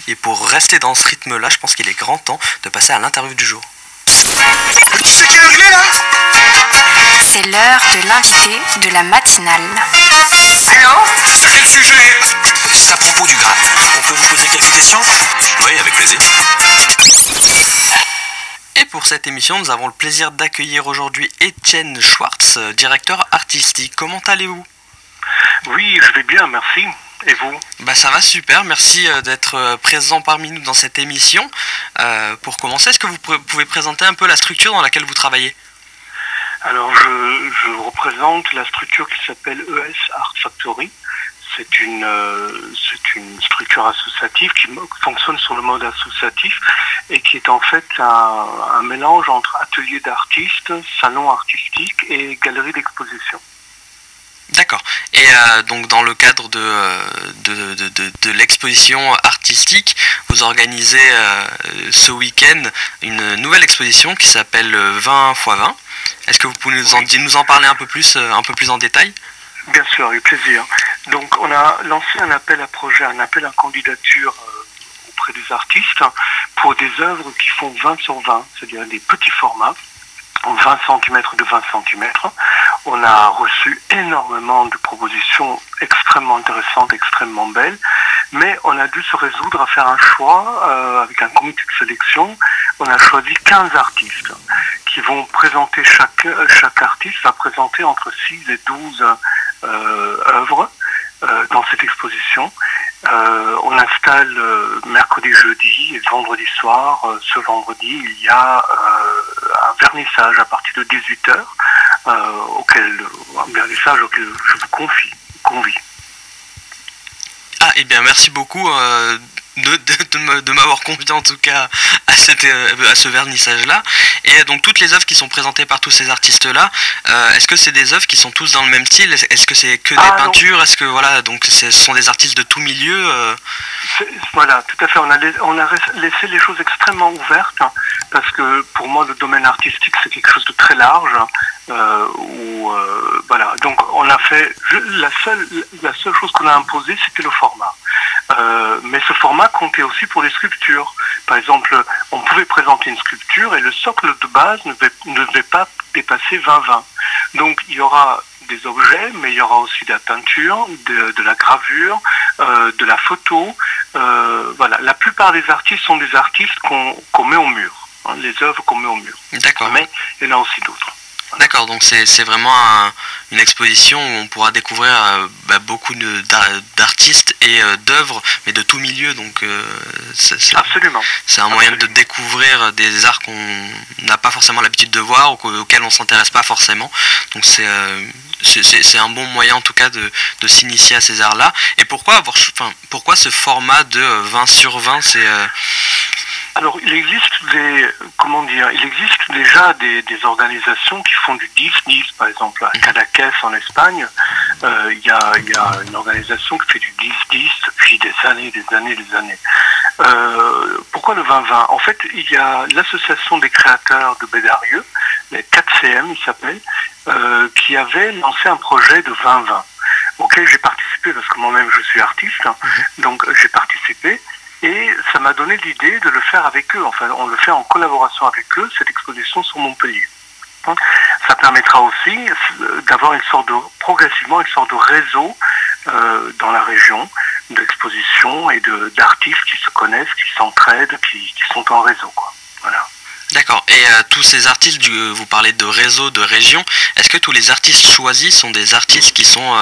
Et pour rester dans ce rythme-là, je pense qu'il est grand temps de passer à l'interview du jour. Tu sais quelle heure il est là? C'est l'heure de l'invité de la matinale. Alors, c'est quel sujet? C'est à propos du Graal. On peut vous poser quelques questions? Oui, avec plaisir. Et pour cette émission, nous avons le plaisir d'accueillir aujourd'hui Étienne Schwartz, directeur artistique. Comment allez-vous? Oui, je vais bien, merci. Et vous? Ça va super, merci d'être présent parmi nous dans cette émission. Pour commencer, est-ce que vous pouvez présenter un peu la structure dans laquelle vous travaillez? Alors, je représente la structure qui s'appelle ES Art Factory. C'est une structure associative qui fonctionne sur le mode associatif et qui est en fait un mélange entre atelier d'artistes, salon artistique et galerie d'exposition. D'accord. Et donc dans le cadre de l'exposition artistique, vous organisez ce week-end une nouvelle exposition qui s'appelle 20 x 20. Est-ce que vous pouvez nous en parler un peu plus en détail? Bien sûr, avec plaisir. Donc on a lancé un appel à projet, un appel à candidature auprès des artistes pour des œuvres qui font 20 sur 20, c'est-à-dire des petits formats. 20 cm de 20 cm. On a reçu énormément de propositions extrêmement intéressantes, extrêmement belles, mais on a dû se résoudre à faire un choix avec un comité de sélection. On a choisi 15 artistes qui vont présenter, chaque artiste va présenter entre 6 et 12 œuvres dans cette exposition. On installe mercredi, jeudi et vendredi soir. Ce vendredi, il y a un vernissage à partir de 18h, un vernissage auquel je vous convie. Ah, eh bien, merci beaucoup de m'avoir convié en tout cas à ce vernissage-là. Et donc toutes les œuvres qui sont présentées par tous ces artistes-là, est-ce que c'est des œuvres qui sont tous dans le même style? Est-ce que c'est que des peintures? Est-ce que voilà, donc ce sont des artistes de tout milieu? Voilà, tout à fait. On a laissé les choses extrêmement ouvertes parce que pour moi le domaine artistique c'est quelque chose de très large. Voilà, donc on a fait la seule chose qu'on a imposée c'était le format. Mais ce format comptait aussi pour les sculptures. Par exemple, on pouvait présenter une sculpture et le socle de base ne devait pas dépasser 20-20. Donc il y aura des objets, mais il y aura aussi de la peinture, de la gravure, de la photo. Voilà, la plupart des artistes sont des artistes qu'on met au mur, les œuvres qu'on met au mur. D'accord. Mais il y en a aussi d'autres. D'accord, donc c'est vraiment une exposition où on pourra découvrir beaucoup d'artistes et d'œuvres, mais de tout milieu, donc Absolument. C'est un moyen de découvrir des arts qu'on n'a pas forcément l'habitude de voir, ou auxquels on s'intéresse pas forcément, donc c'est un bon moyen en tout cas de s'initier à ces arts-là. Et pourquoi ce format de 20 sur 20? Alors, il existe déjà des organisations qui font du 10-10, par exemple, à Cadaqués en Espagne. Il y a une organisation qui fait du 10-10 depuis des années. Pourquoi le 20-20? En fait, il y a l'association des créateurs de Bédarieux, les 4CM, il s'appelle, qui avait lancé un projet de 20-20, auquel j'ai participé, parce que moi-même je suis artiste, donc j'ai participé. Et ça m'a donné l'idée de le faire avec eux. Enfin, on le fait en collaboration avec eux, cette exposition sur Montpellier. Ça permettra aussi d'avoir progressivement une sorte de réseau dans la région d'exposition et d'artistes qui se connaissent, qui s'entraident, qui sont en réseau, quoi. Voilà. D'accord. Et tous ces artistes, vous parlez de réseau, de région, est-ce que tous les artistes choisis sont des artistes qui sont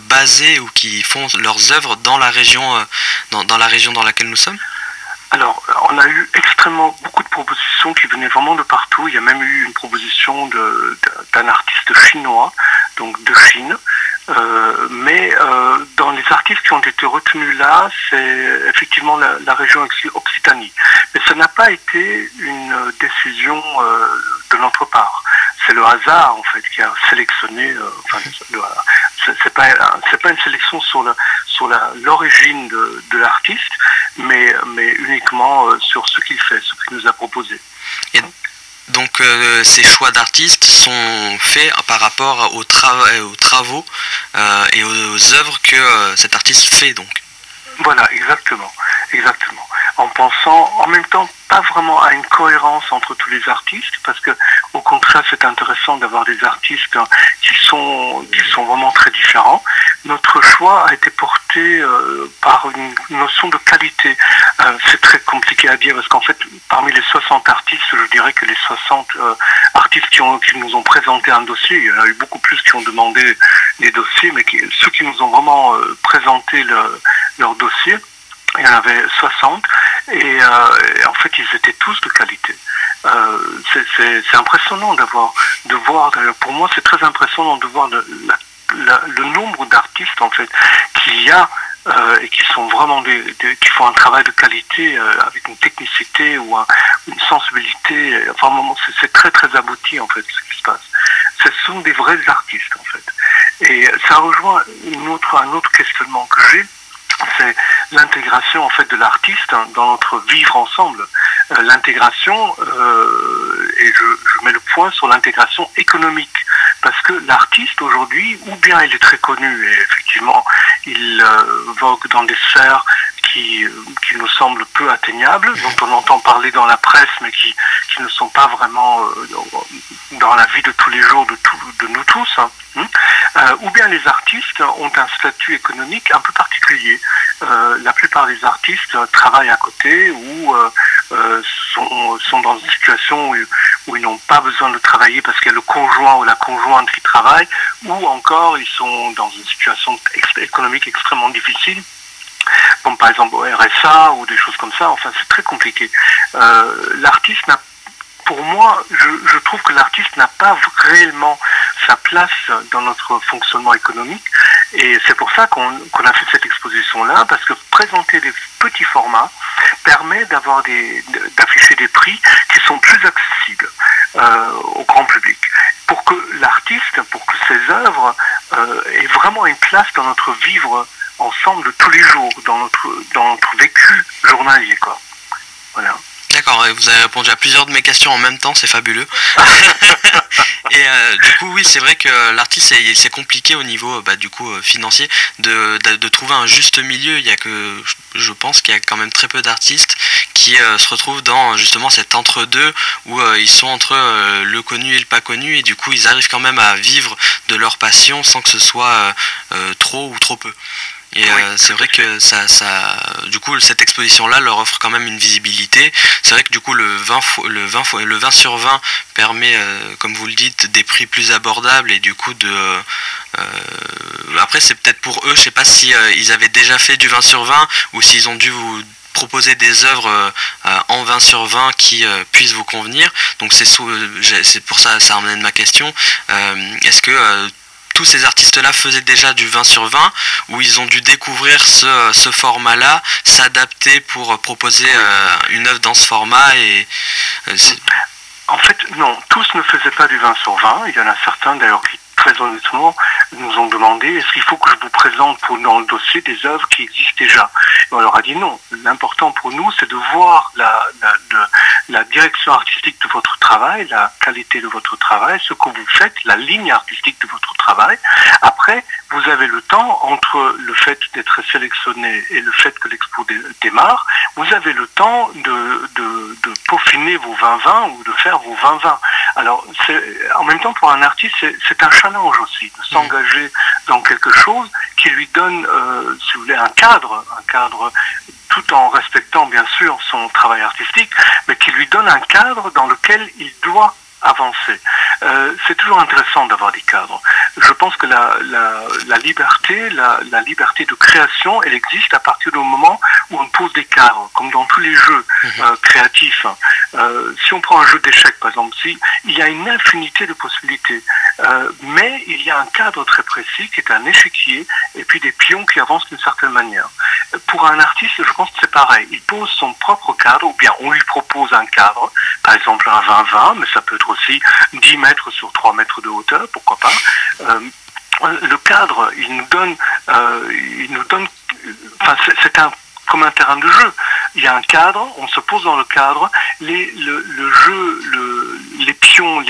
basés ou qui font leurs œuvres dans la région dans laquelle nous sommes? Alors, on a eu beaucoup de propositions qui venaient vraiment de partout. Il y a même eu une proposition d'un artiste chinois, donc de Chine. Mais dans les artistes qui ont été retenus là, c'est effectivement la région Occitanie. Mais ça n'a pas été une décision de notre part. C'est le hasard en fait qui a sélectionné. C'est pas une sélection sur l'origine de l'artiste, mais uniquement sur ce qu'il fait, ce qu'il nous a proposé. Et donc ces choix d'artistes sont faits par rapport aux travaux et aux œuvres que cet artiste fait donc. Voilà, exactement, exactement. En pensant, en même temps, pas vraiment à une cohérence entre tous les artistes, parce que, au contraire, c'est intéressant d'avoir des artistes qui sont vraiment très différents. Notre choix a été porté par une notion de qualité. C'est très compliqué à dire, parce qu'en fait, parmi les 60 artistes, je dirais que les 60 artistes qui nous ont présenté un dossier, il y en a eu beaucoup plus qui ont demandé des dossiers, mais ceux qui nous ont vraiment présenté leur dossier, il y en avait 60 et en fait ils étaient tous de qualité. C'est impressionnant de voir, pour moi c'est très impressionnant de voir le nombre d'artistes en fait qu'il y a et qui sont vraiment qui font un travail de qualité avec une technicité ou une sensibilité. Enfin, c'est très très abouti en fait ce qui se passe. Ce sont des vrais artistes en fait. Et ça rejoint un autre questionnement que j'ai. C'est l'intégration en fait de l'artiste dans notre vivre ensemble. L'intégration, et je mets le point sur l'intégration économique, parce que l'artiste aujourd'hui, ou bien il est très connu et effectivement il vogue dans des sphères qui nous semblent peu atteignables, dont on entend parler dans la presse, mais qui ne sont pas vraiment dans la vie de tous les jours de nous tous. Ou bien les artistes ont un statut économique un peu particulier. La plupart des artistes travaillent à côté ou sont dans une situation où ils n'ont pas besoin de travailler parce qu'il y a le conjoint ou la conjointe qui travaille, ou encore ils sont dans une situation économique extrêmement difficile, comme par exemple au RSA ou des choses comme ça. Enfin, c'est très compliqué. L'artiste n'a Pour moi, je trouve que l'artiste n'a pas réellement sa place dans notre fonctionnement économique, et c'est pour ça qu'on a fait cette exposition-là, parce que présenter des petits formats permet d'afficher des prix qui sont plus accessibles au grand public, pour que l'artiste, pour que ses œuvres aient vraiment une place dans notre vivre ensemble de tous les jours, dans notre vécu journalier, quoi. Voilà. D'accord, vous avez répondu à plusieurs de mes questions en même temps, c'est fabuleux. Et du coup, oui, c'est vrai que l'artiste, c'est compliqué au niveau financier de trouver un juste milieu. Je pense qu'il y a quand même très peu d'artistes qui se retrouvent dans justement cet entre-deux où ils sont entre le connu et le pas connu, et du coup ils arrivent quand même à vivre de leur passion sans que ce soit trop ou trop peu. Et c'est vrai que du coup, cette exposition-là leur offre quand même une visibilité. C'est vrai que du coup, le 20 sur 20 permet, comme vous le dites, des prix plus abordables, et du coup après, c'est peut-être pour eux, je sais pas si ils avaient déjà fait du 20 sur 20 ou s'ils ont dû vous proposer des œuvres en 20 sur 20 qui puissent vous convenir. Donc c'est pour ça amène ma question. Est-ce que tous ces artistes-là faisaient déjà du 20 sur 20, où ils ont dû découvrir ce format-là, s'adapter pour proposer une œuvre dans ce format En fait, non, tous ne faisaient pas du 20 sur 20. Il y en a certains d'ailleurs qui, très honnêtement, nous ont demandé est-ce qu'il faut que je vous présente dans le dossier des œuvres qui existent déjà. Et on leur a dit non. L'important pour nous, c'est de voir la direction artistique de votre travail, la qualité de votre travail, ce que vous faites, la ligne artistique de votre travail. Après, vous avez le temps, entre le fait d'être sélectionné et le fait que l'expo démarre, vous avez le temps de peaufiner vos 20-20 ou de faire vos 20-20. Alors, en même temps, pour un artiste, c'est un challenge aussi, de s'engager dans quelque chose qui lui donne, si vous voulez, un cadre tout en respectant bien sûr son travail artistique, mais qui lui donne un cadre dans lequel il doit avancer. C'est toujours intéressant d'avoir des cadres. Je pense que la liberté de création, elle existe à partir du moment où on pose des cadres, comme dans tous les jeux créatifs. Si on prend un jeu d'échecs, par exemple, il y a une infinité de possibilités, mais il y a un cadre très précis qui est un échiquier, et puis des pions qui avancent d'une certaine manière. Pour un artiste, je pense que c'est pareil. Il pose son propre cadre, ou bien on lui propose un cadre, par exemple un 20-20, mais ça peut être aussi 10 mètres sur 3 mètres de hauteur, pourquoi pas. Le cadre, il nous donne, c'est comme un terrain de jeu. Il y a un cadre, on se pose dans le cadre, le jeu, les pions,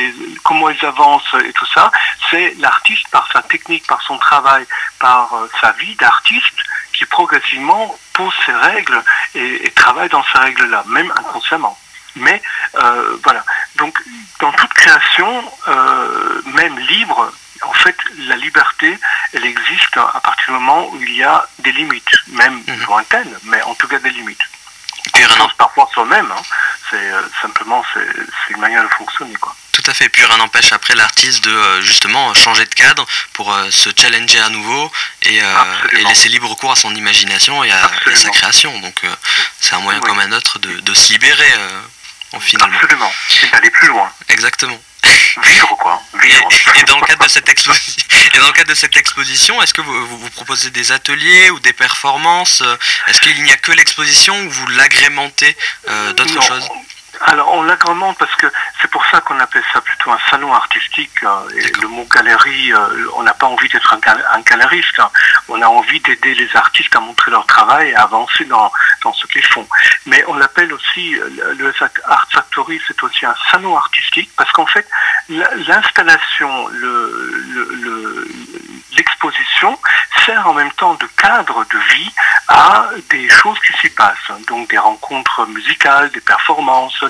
comment ils avancent et tout ça, c'est l'artiste par sa technique, par son travail, par sa vie d'artiste, qui qui progressivement pose ses règles et travaille dans ces règles-là, même inconsciemment. Mais voilà, donc dans toute création, même libre, en fait, la liberté, elle existe à partir du moment où il y a des limites, même lointaines, mais en tout cas des limites. On pense parfois soi-même, hein. C'est simplement c'est une manière de fonctionner, quoi. Tout à fait, puis rien n'empêche après l'artiste de justement changer de cadre pour se challenger à nouveau et laisser libre cours à son imagination et à sa création. Donc c'est un moyen comme un autre de se libérer finalement. Absolument, et d'aller plus loin. Exactement. Vivre, quoi. Vivre. Et dans le cadre de cette exposition, est-ce que vous proposez des ateliers ou des performances? Est-ce qu'il n'y a que l'exposition ou vous l'agrémentez d'autres choses? Alors on l'agrémente parce que c'est pour ça qu'on appelle ça plutôt un salon artistique. Et le mot galerie, on n'a pas envie d'être un galeriste. Hein. On a envie d'aider les artistes à montrer leur travail et à avancer dans ce qu'ils font. Mais on l'appelle aussi, le Art Factory, c'est aussi un salon artistique parce qu'en fait, l'installation, l'exposition sert en même temps de cadre de vie à des choses qui s'y passent. Donc des rencontres musicales, des performances,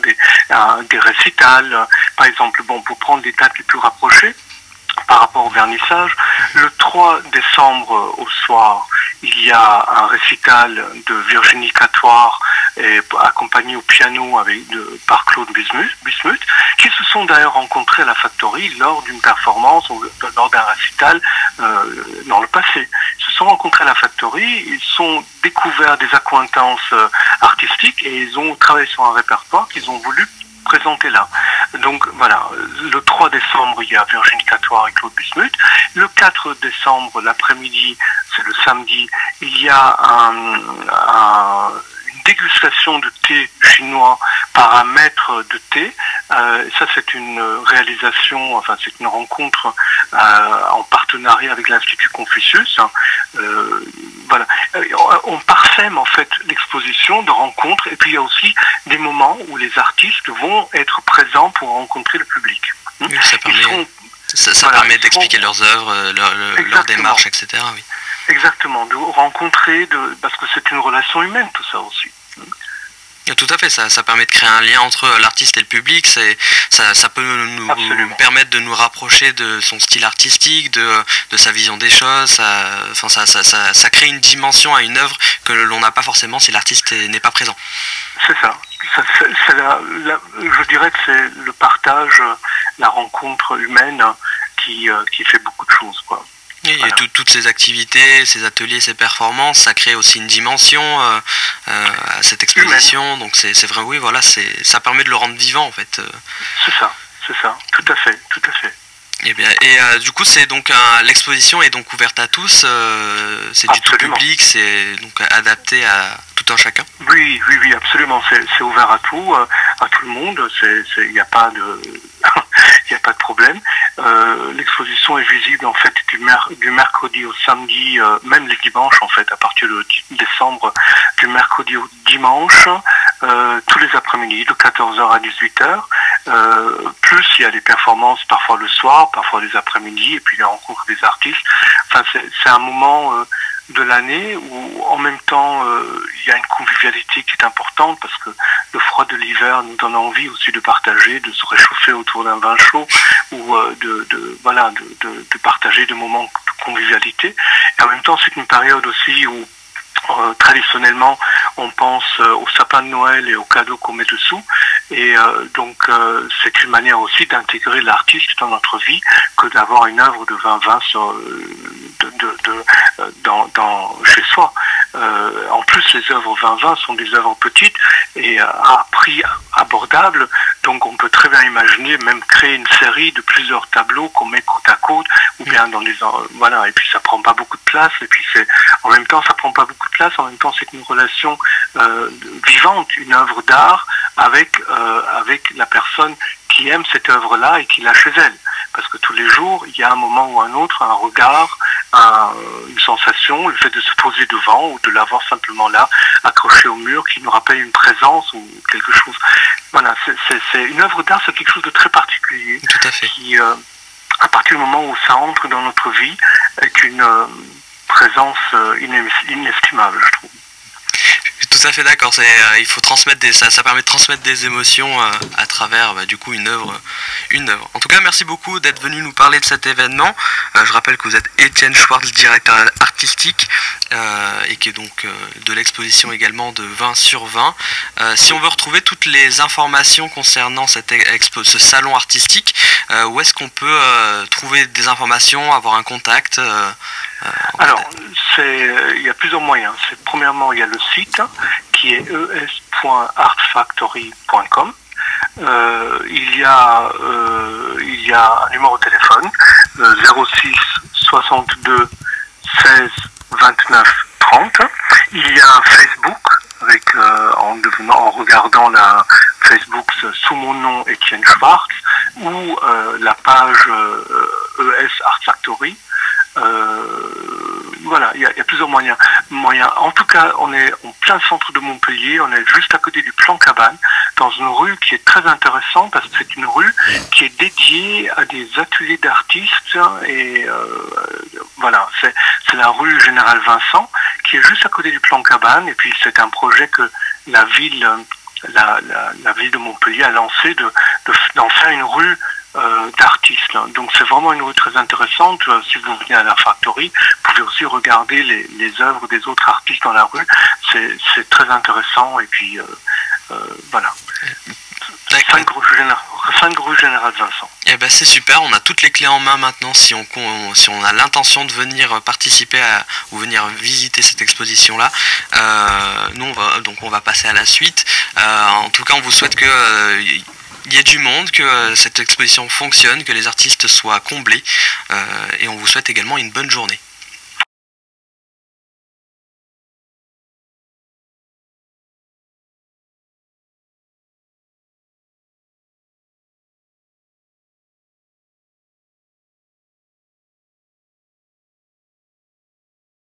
des récitals. Par exemple, bon, pour prendre des dates les plus rapprochées, par rapport au vernissage, le 3 décembre au soir, il y a un récital de Virginie Catoire accompagné au piano par Claude Bismuth, qui se sont d'ailleurs rencontrés à la Factory lors d'une performance ou lors d'un récital dans le passé. Ils se sont rencontrés à la Factory, ils ont découvert des accointances artistiques et ils ont travaillé sur un répertoire qu'ils ont voulu présenter là. Donc voilà, le 3 décembre, il y a Virginie Catoire et Claude Bismuth. Le 4 décembre, l'après-midi, c'est le samedi, il y a une dégustation de thé chinois par un maître de thé. Ça, c'est une réalisation, enfin, c'est une rencontre en partenariat avec l'Institut Confucius. Voilà. On parsème en fait l'exposition de rencontres et puis il y a aussi des moments où les artistes vont être présents pour rencontrer le public. Oui, ça permet d'expliquer leurs œuvres, leur démarche, etc. Oui. Exactement, de rencontrer, parce que c'est une relation humaine tout ça aussi. Tout à fait, ça permet de créer un lien entre l'artiste et le public, ça peut nous permettre de nous rapprocher de son style artistique, de sa vision des choses, ça crée une dimension à une œuvre que l'on n'a pas forcément si l'artiste n'est pas présent. C'est ça, je dirais que c'est le partage, la rencontre humaine qui fait beaucoup de choses, quoi. Et voilà. Toutes ces activités, ces ateliers, ces performances, ça crée aussi une dimension à cette exposition. Humaine. Donc c'est vrai, oui, voilà, ça permet de le rendre vivant en fait. C'est ça, tout à fait. Et bien, du coup, c'est donc l'exposition est donc ouverte à tous. C'est du tout public, c'est donc adapté à tout un chacun. Oui, absolument. C'est ouvert à tout le monde. Il n'y a pas de il n'y a pas de problème. L'exposition est visible en fait du mercredi au samedi, même les dimanches en fait, à partir de décembre, du mercredi au dimanche, tous les après-midi, de 14h à 18h. Plus il y a des performances parfois le soir, parfois les après-midi, et puis les rencontres des artistes. Enfin, c'est un moment de l'année où en même temps il y a une convivialité qui est importante parce que le froid de l'hiver nous donne envie aussi de partager, de se réchauffer autour d'un vin chaud ou de partager des moments de convivialité. Et en même temps c'est une période aussi où traditionnellement on pense au sapin de Noël et aux cadeaux qu'on met dessous et donc c'est une manière aussi d'intégrer l'artiste dans notre vie que d'avoir une œuvre de 20-20 chez soi. En plus les œuvres 20-20 sont des œuvres petites et à prix abordable, donc on peut très bien imaginer même créer une série de plusieurs tableaux qu'on met côte à côte ou bien dans les voilà, et puis ça prend pas beaucoup de place et puis en même temps ça prend pas beaucoup de place, en même temps c'est une relation vivante, une œuvre d'art avec la personne qui aime cette œuvre-là et qui l'a chez elle. Parce que tous les jours, il y a un moment ou un autre, un regard, une sensation, le fait de se poser devant ou de l'avoir simplement là, accroché au mur, qui nous rappelle une présence ou quelque chose. Voilà, c'est une œuvre d'art, c'est quelque chose de très particulier. Tout à fait. Qui, à partir du moment où ça entre dans notre vie, est présence inestimable, je trouve. Tout à fait d'accord. Il faut transmettre ça permet de transmettre des émotions à travers du coup une œuvre. En tout cas, merci beaucoup d'être venu nous parler de cet événement. Je rappelle que vous êtes Étienne Schwartz, directeur artistique, et qui est donc de l'exposition également de 20 sur 20. Si on veut retrouver toutes les informations concernant ce salon artistique, où est-ce qu'on peut trouver des informations, avoir un contact Alors, il y a plusieurs moyens. Premièrement, il y a le site qui est es.artfactory.com. Il y a un numéro de téléphone 06 62 16 29 30. Il y a un Facebook en regardant la Facebook sous mon nom Étienne Schwartz ou la page ES Art Factory. Voilà, il y a plusieurs moyens. En tout cas, on est en plein centre de Montpellier, on est juste à côté du Plan Cabane, dans une rue qui est très intéressante parce que c'est une rue qui est dédiée à des ateliers d'artistes et voilà, c'est la rue Général Vincent qui est juste à côté du Plan Cabane et puis c'est un projet que la ville de Montpellier a lancé d'en faire une rue d'artistes. Donc c'est vraiment une rue très intéressante. Si vous venez à la Factory, vous pouvez aussi regarder les œuvres des autres artistes dans la rue. C'est très intéressant et puis voilà. 5 rue Général Vincent. Eh ben c'est super, on a toutes les clés en main maintenant si on a l'intention de venir participer ou venir visiter cette exposition là. Nous on va passer à la suite. En tout cas on vous souhaite que il y ait du monde, que cette exposition fonctionne, que les artistes soient comblés et on vous souhaite également une bonne journée.